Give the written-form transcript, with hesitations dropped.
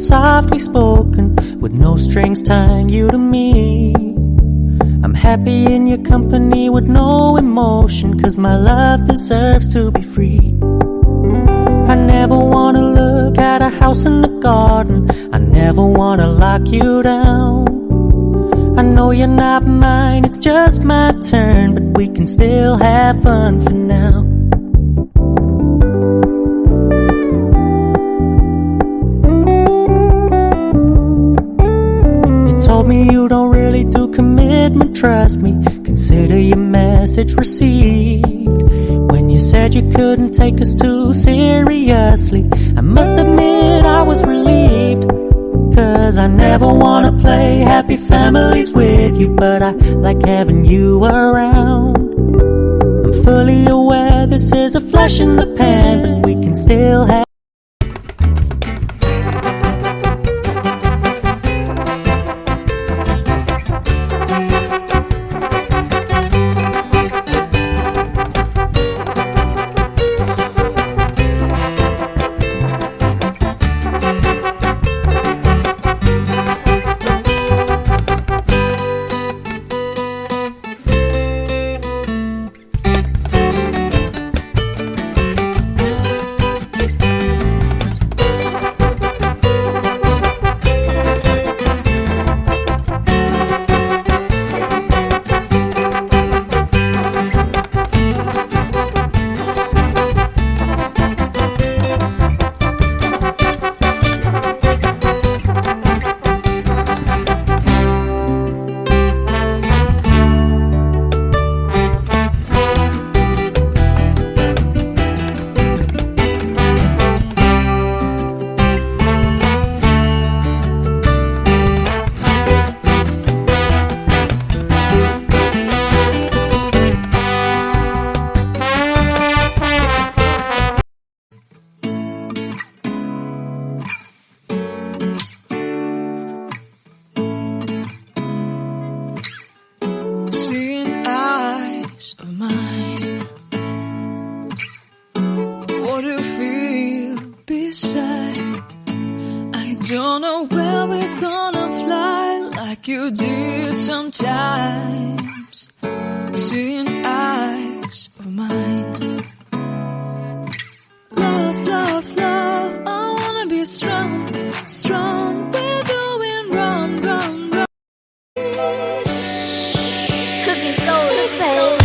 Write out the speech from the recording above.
softly spoken, with no strings tying you to me. I'm happy in your company with no emotion, 'cause my love deserves to be free. I never wanna look at a house in the garden, I never wanna lock you down. I know you're not mine, it's just my turn, but we can still have fun for now. You told me you don't really do commitment, trust me, consider your message received. When you said you couldn't take us too seriously, I must admit I was relieved. 'Cause I never wanna play happy families with you, but I like having you around. I'm fully aware this is a flash in the pan, but we can still have of mine. What do you feel beside? I don't know where we're gonna fly like you did sometimes. Seeing eyes of mine. Love, love, love, I wanna be strong, strong. We're doing wrong, wrong, wrong. Cooking soul to pain.